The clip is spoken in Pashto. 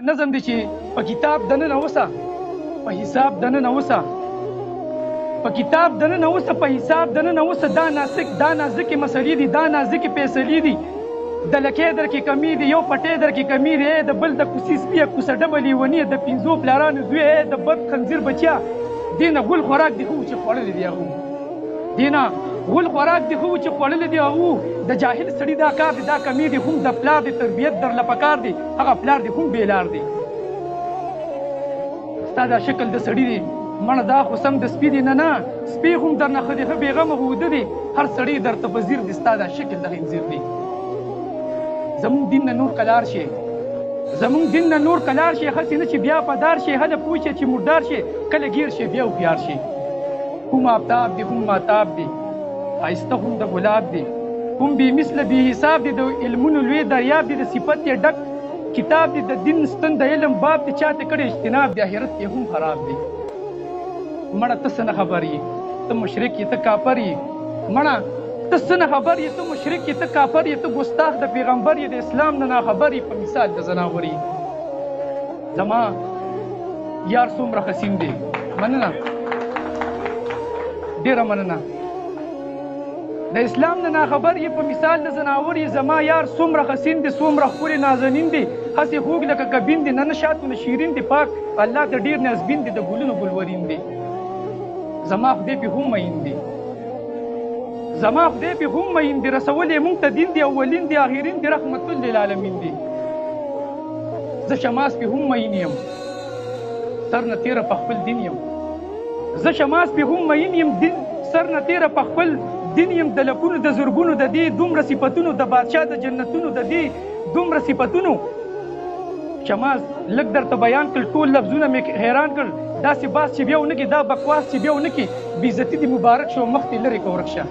نظم دی چې په کتاب دننه اوسه په حساب دننه اوسه په کتاب دننه اوسه په حساب دننه اوسه دا نازکې مسلې دي دا نازکې فیصلې دي د لکۍ در کې کمی دی یو پټۍ در کې کمی دی د بل د کوسي سپیه کوسه ډبه لیوني د پنځو پلارانو زوی د بد خنزیر بچیا دې نه غول خوراک دی خو چې خوړلی دی هغو دې نه غول خوراک دی خو چې خوړلی دی هغو د جاهل سړي دا کار دی دا کمی دی هم د پلار دی تربیت درله پکار دی هغه پلار دی هم بېلار دی ستا دا شکل د سړي دی مړه دا خو سم د سپي دی نه نه سپي هم درنه ښه دی ښه بېغمه غوده دی هر سړی درته په ځیر دی ستا دا شکل د خنزیر دی زمونږ دین نه نور کلار شي زمونږ دین نه نور کلار شي هسې نه چې بیا پدار شي هله پوه شي چې مردار شي کله ګیر شي بیا هوښیار شي هم آفتاب دی هم ماتاب دی ښایسته هم د ګلاب دی هم بې مثله بې حساب دی د علمونو لوی دریاب دی د صفت یې ډک کتاب دی د دین ستن د علم باب دی چاته کړی اجتناب دی آخرت یې هم خراب دی مړه ته څه نه خبر یې ته مشرک یې ته کافر یې مړه ته څه نه خبر یې ته مشرک یې ته کافر یې ته ګستاخ د پیغمبر یې د اسلام نه ناخبر یې په مثال د زناور یې زما یار څومره حسین دی مننه ډېره مننه د اسلام نه ناخبر یې په مثال د زناور یې زما یار څومره حسین دی څومره ښکلې نازنین دی هسې خوږ لکه کبین دی نه نه شاتو نه شیرین دی پاک الله ته ډېر نازبین دی د ګلونو ګلورین دی زما خدای پې هم مین دی زما خدای پې هم مین دی رسول یې مونږ ته دین دی اولین دی آخرین دی رحمت للعالمین دی زه شماس پې هم مین یم سر نه تېره په خپل دین یم زه شماس پې هم مین یم سر نه تېره په خپل دین یم د لکونو د زرګونو د دې دومره صفتونو د بادشاه د جنتونو د دې دومره صفتونو شماس لږ درته بیان کړل ټول لفظونه مې حیران کړل داسې باس چې بیا ونه کړي دا بکواس چې بیا ونه کړي بېعزتي دې مبارک شو مخ دې لرې که ورک شه